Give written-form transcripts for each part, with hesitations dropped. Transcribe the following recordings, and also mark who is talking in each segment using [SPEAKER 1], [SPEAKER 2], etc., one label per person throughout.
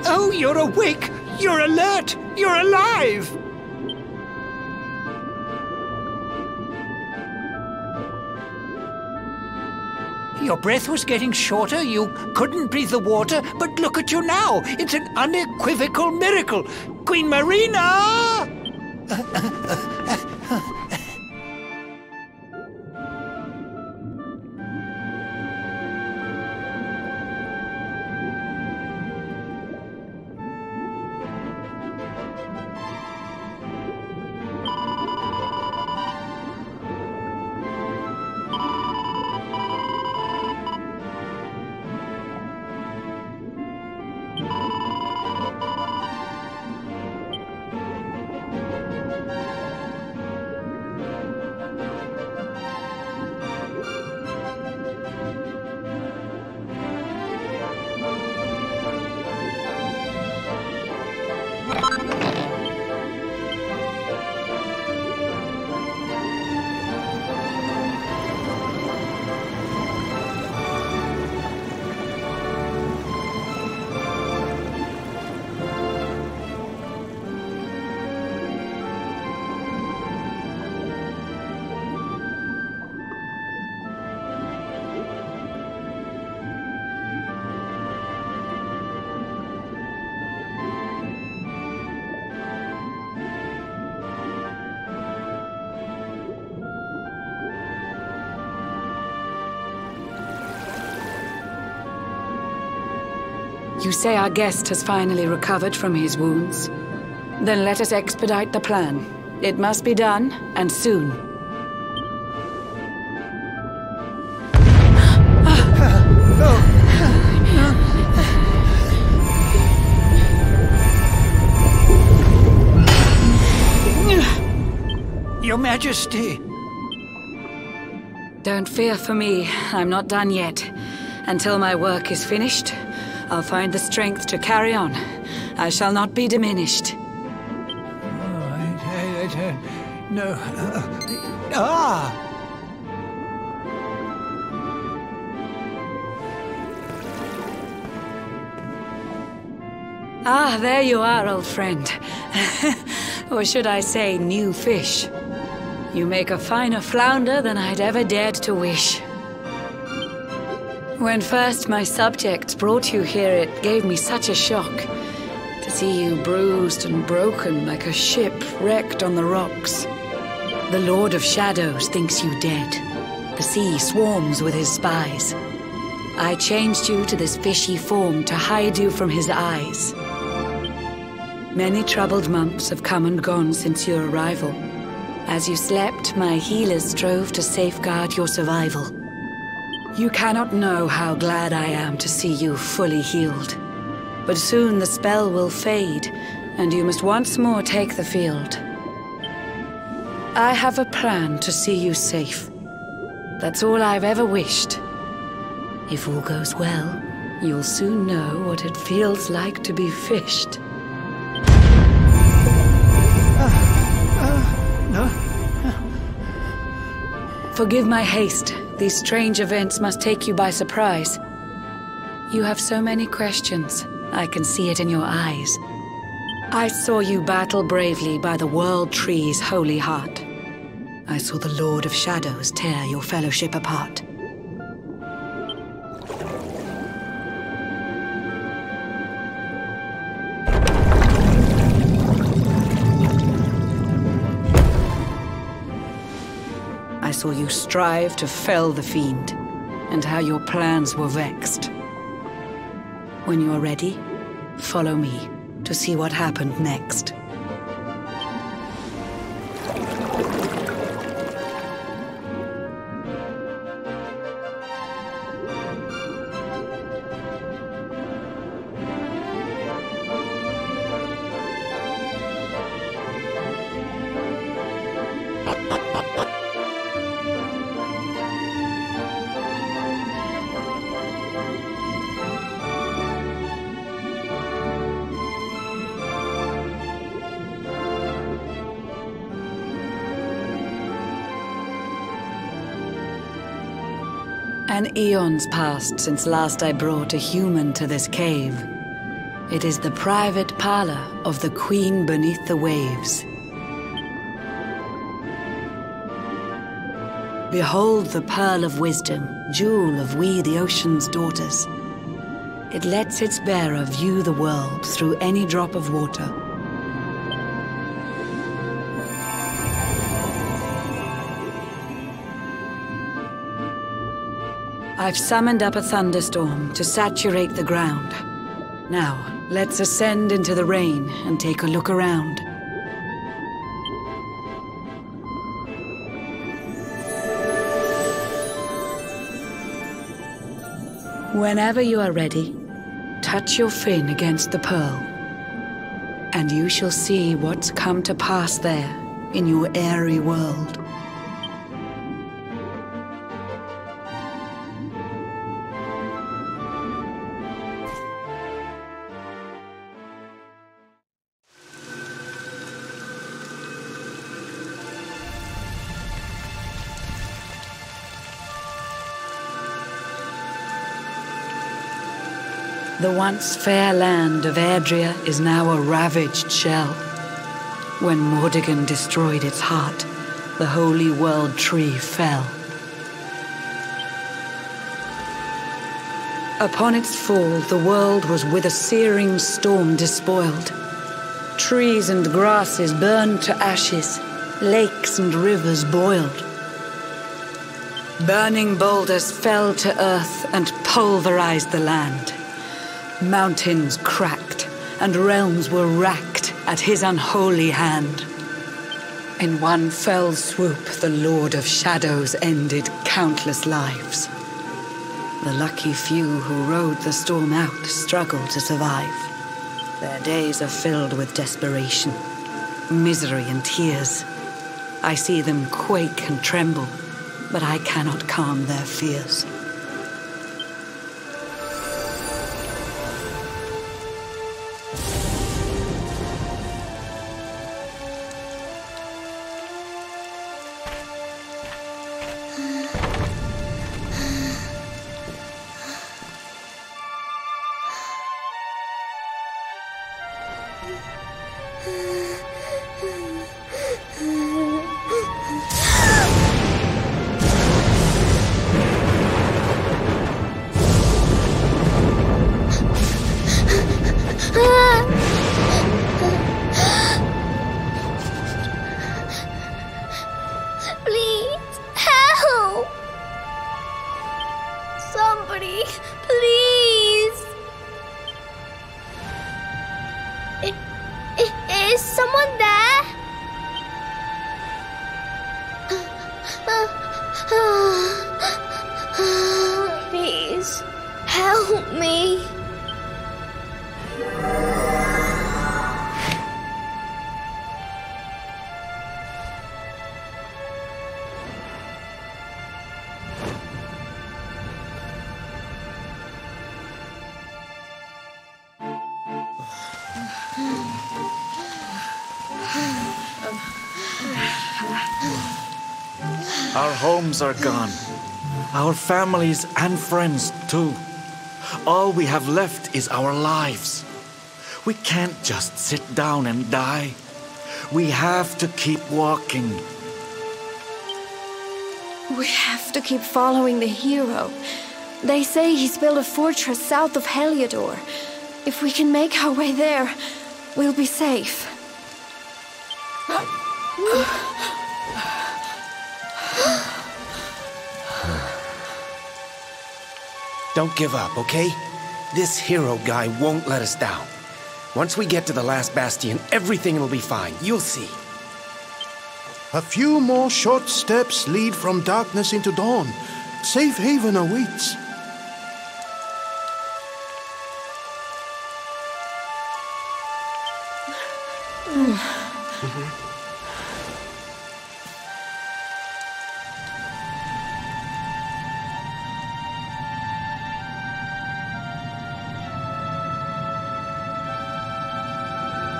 [SPEAKER 1] Oh, you're awake! You're alert! You're alive! Your breath was getting shorter, you couldn't breathe the water, but look at you now! It's an unequivocal miracle! Queen Marina!
[SPEAKER 2] You say our guest has finally recovered from his wounds? Then let us expedite the plan. It must be done, and soon.
[SPEAKER 1] Your Majesty!
[SPEAKER 2] Don't fear for me. I'm not done yet. Until my work is finished, I'll find the strength to carry on. I shall not be diminished.
[SPEAKER 1] No.
[SPEAKER 2] Ah, there you are, old friend. Or should I say, new fish. You make a finer flounder than I'd ever dared to wish. When first my subjects brought you here, it gave me such a shock. To see you bruised and broken like a ship wrecked on the rocks. The Lord of Shadows thinks you dead. The sea swarms with his spies. I changed you to this fishy form to hide you from his eyes. Many troubled months have come and gone since your arrival. As you slept, my healers strove to safeguard your survival. You cannot know how glad I am to see you fully healed. But soon the spell will fade, and you must once more take the field. I have a plan to see you safe. That's all I've ever wished. If all goes well, you'll soon know what it feels like to be fished.
[SPEAKER 1] No.
[SPEAKER 2] Forgive my haste. These strange events must take you by surprise. You have so many questions. I can see it in your eyes. I saw you battle bravely by the World Tree's holy heart. I saw the Lord of Shadows tear your fellowship apart. I saw you strive to fell the fiend, and how your plans were vexed. When you are ready, follow me to see what happened next. An eon's passed since last I brought a human to this cave. It is the private parlor of the Queen beneath the waves. Behold the pearl of wisdom, jewel of we the ocean's daughters. It lets its bearer view the world through any drop of water. I've summoned up a thunderstorm to saturate the ground. Now, let's ascend into the rain and take a look around. Whenever you are ready, touch your fin against the pearl, and you shall see what's come to pass there in your airy world. The once fair land of Ygdrasil is now a ravaged shell. When Mordegon destroyed its heart, the holy world tree fell. Upon its fall, the world was with a searing storm despoiled. Trees and grasses burned to ashes, lakes and rivers boiled. Burning boulders fell to earth and pulverized the land. Mountains cracked, and realms were racked at his unholy hand. In one fell swoop, the Lord of Shadows ended countless lives. The lucky few who rode the storm out struggled to survive. Their days are filled with desperation, misery and tears. I see them quake and tremble, but I cannot calm their fears.
[SPEAKER 3] Is someone there? Please, help me.
[SPEAKER 4] Our homes are gone. Our families and friends too. All we have left is our lives. We can't just sit down and die. We have to keep walking.
[SPEAKER 3] We have to keep following the hero. They say he's built a fortress south of Heliodor. If we can make our way there, we'll be safe.
[SPEAKER 5] Don't give up, okay? This hero guy won't let us down. Once we get to the last bastion, everything will be fine. You'll see.
[SPEAKER 6] A few more short steps lead from darkness into dawn. Safe haven awaits.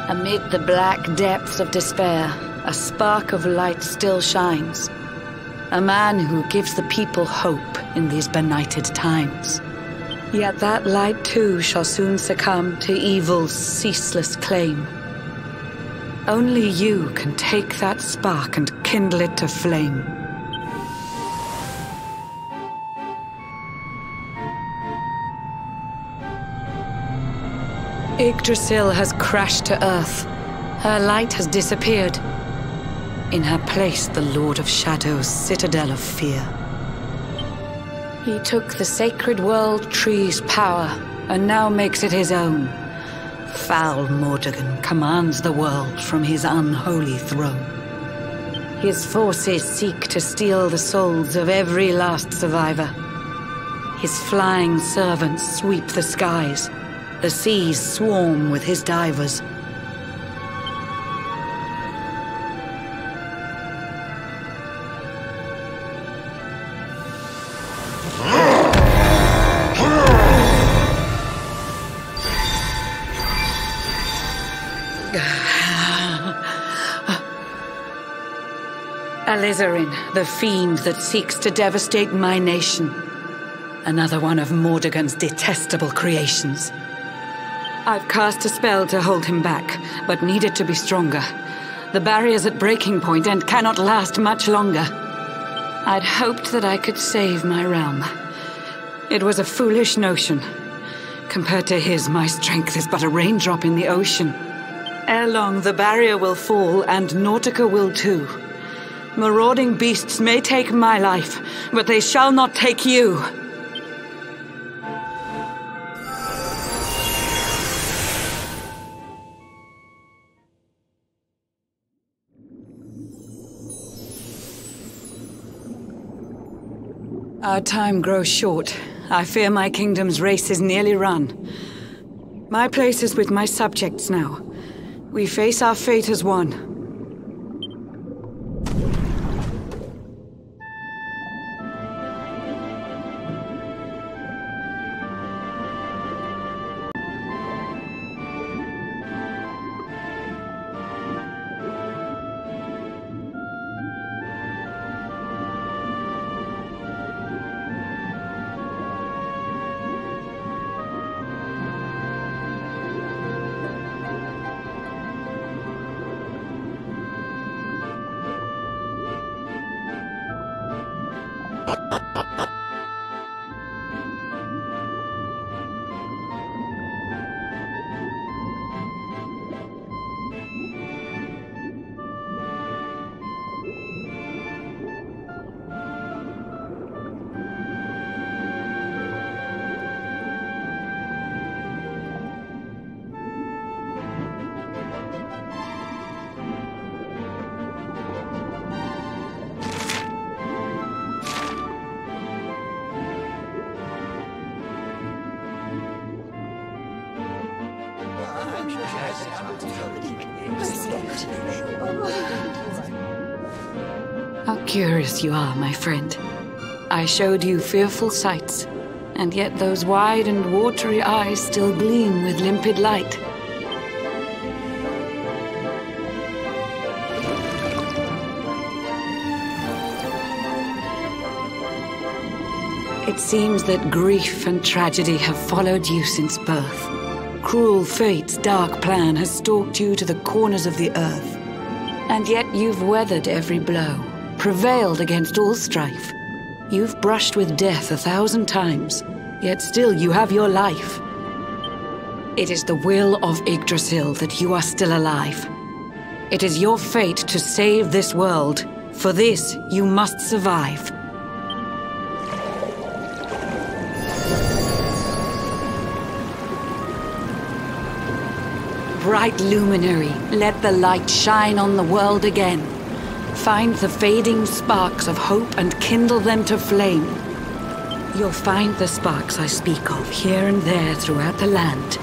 [SPEAKER 2] Amid the black depths of despair, a spark of light still shines. A man who gives the people hope in these benighted times. Yet that light too shall soon succumb to evil's ceaseless claim. Only you can take that spark and kindle it to flame. Ygdrasil has crashed to Earth. Her light has disappeared. In her place, the Lord of Shadows' citadel of fear. He took the sacred world tree's power and now makes it his own. Foul Mordegon commands the world from his unholy throne. His forces seek to steal the souls of every last survivor. His flying servants sweep the skies. The seas swarm with his divers. Alizarin, the fiend that seeks to devastate my nation. Another one of Mordegon's detestable creations. I've cast a spell to hold him back, but need it to be stronger. The barrier's at breaking point and cannot last much longer. I'd hoped that I could save my realm. It was a foolish notion. Compared to his, my strength is but a raindrop in the ocean. Ere long, the barrier will fall, and Nautica will too. Marauding beasts may take my life, but they shall not take you. Our time grows short. I fear my kingdom's race is nearly run. My place is with my subjects now. We face our fate as one. How curious you are, my friend. I showed you fearful sights, and yet those wide and watery eyes still gleam with limpid light. It seems that grief and tragedy have followed you since birth. Cruel fate's dark plan has stalked you to the corners of the earth. And yet you've weathered every blow, prevailed against all strife. You've brushed with death 1,000 times, yet still you have your life. It is the will of Ygdrasil that you are still alive. It is your fate to save this world. For this, you must survive. Bright luminary, let the light shine on the world again. Find the fading sparks of hope and kindle them to flame. You'll find the sparks I speak of here and there throughout the land.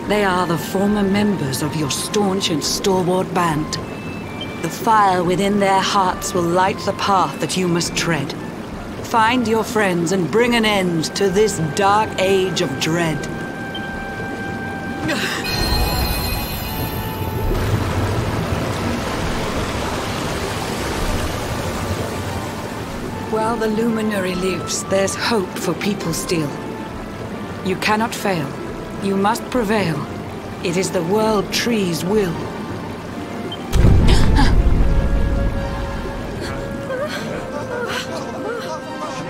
[SPEAKER 2] They are the former members of your staunch and stalwart band. The fire within their hearts will light the path that you must tread. Find your friends and bring an end to this dark age of dread. Well, While the luminary lives, there's hope for people still. You cannot fail. You must prevail. It is the World Tree's will.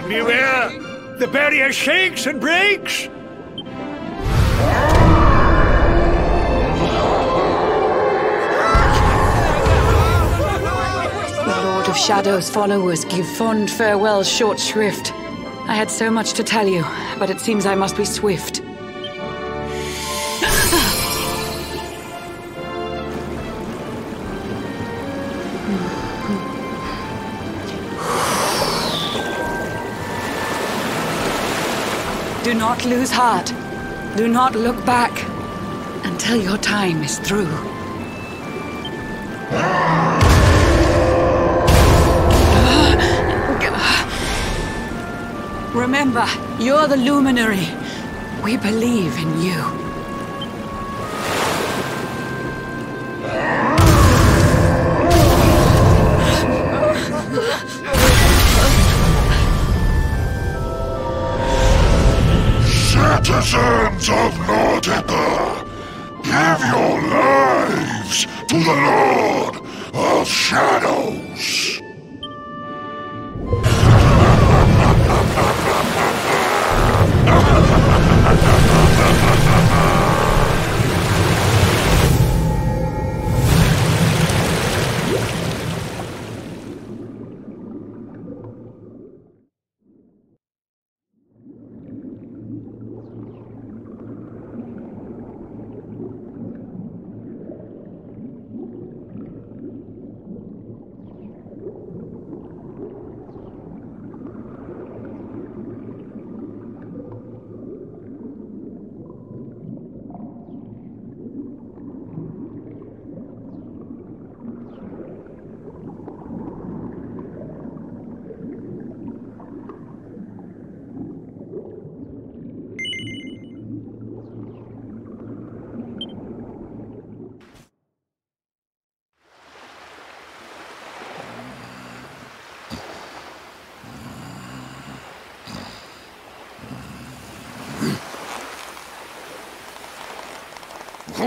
[SPEAKER 1] Beware! The barrier shakes and breaks!
[SPEAKER 2] The Lord of Shadow's followers give fond farewell short shrift. I had so much to tell you, but it seems I must be swift. Do not lose heart. Do not look back until your time is through. Remember, you're the luminary. We believe in you.
[SPEAKER 7] Citizens of Nordica, give your lives to the Lord of Shadows.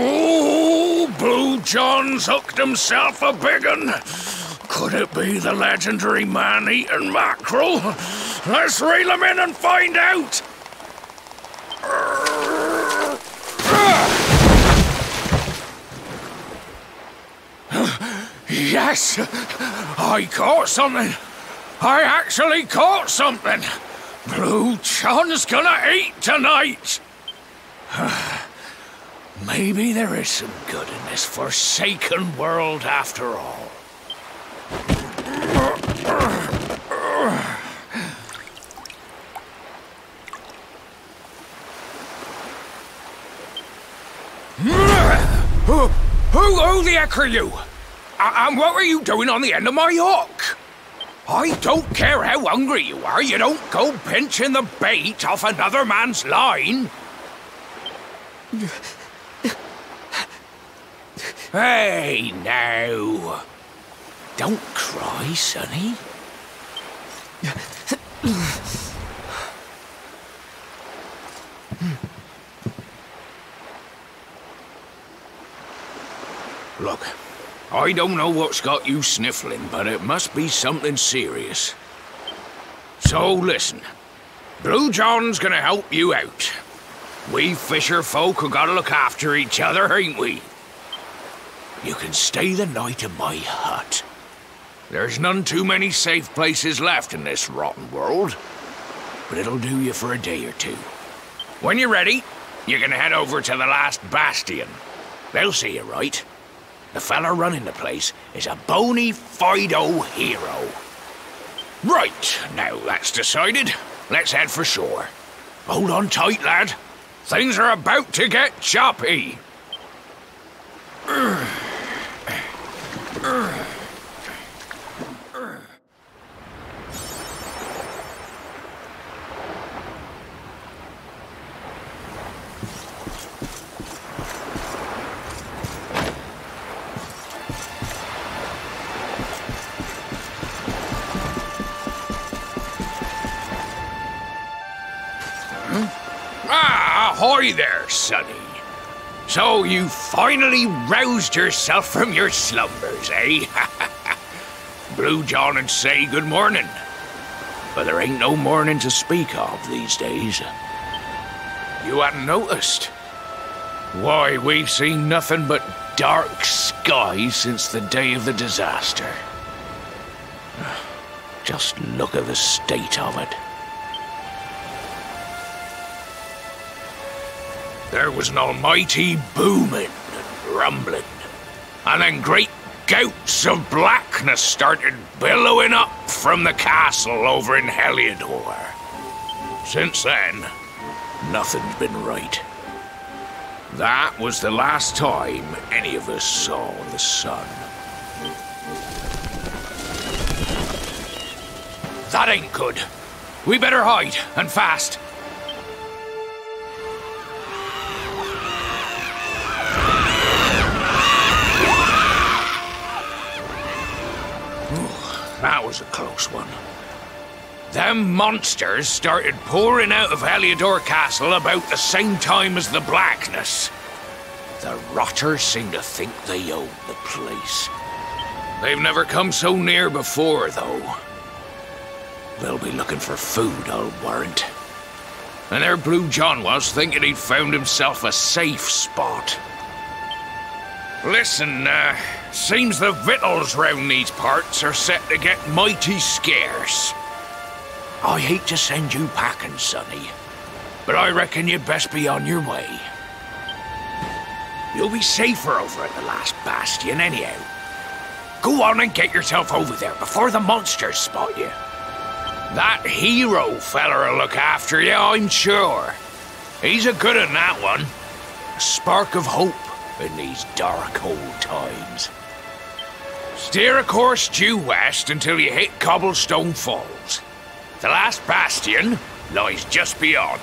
[SPEAKER 8] Oh, Blue John's hooked himself a big un. Could it be the legendary man-eating mackerel? Let's reel him in and find out! Yes! I caught something! I actually caught something! Blue John's gonna eat tonight! Maybe there is some good in this forsaken world after all. Who the heck are you? And what were you doing on the end of my hook? I don't care how hungry you are, you don't go pinching the bait off another man's line. Hey, now. Don't cry, sonny. Look, I don't know what's got you sniffling, but it must be something serious. So listen, Blue John's gonna help you out. We fisher folk have gotta look after each other, ain't we? You can stay the night in my hut. There's none too many safe places left in this rotten world, but it'll do you for a day or two. When you're ready, you can head over to the last bastion. They'll see you right. The fella running the place is a bona fide hero. Right, now that's decided, let's head for shore. Hold on tight, lad. Things are about to get choppy. Ah, ahoy there, sonny. So you finally roused yourself from your slumbers, eh? Blue John and say good morning. But there ain't no morning to speak of these days. You hadn't noticed? Why, we've seen nothing but dark skies since the day of the disaster. Just look at the state of it. There was an almighty booming and rumbling, and then great gouts of blackness started billowing up from the castle over in Heliodor. Since then, nothing's been right. That was the last time any of us saw the sun. That ain't good. We better hide, and fast. That was a close one. Them monsters started pouring out of Heliodor Castle about the same time as the blackness. The rotters seem to think they own the place. They've never come so near before, though. They'll be looking for food, I'll warrant. And there Blue John was, thinking he'd found himself a safe spot. Listen, seems the victuals round these parts are set to get mighty scarce. I hate to send you packing, sonny, but I reckon you'd best be on your way. You'll be safer over at the last bastion anyhow. Go on and get yourself over there before the monsters spot you. That hero feller'll look after you, I'm sure. He's a good un, that one. A spark of hope in these dark old times. Steer a course due west until you hit Cobblestone Falls. The last bastion lies just beyond.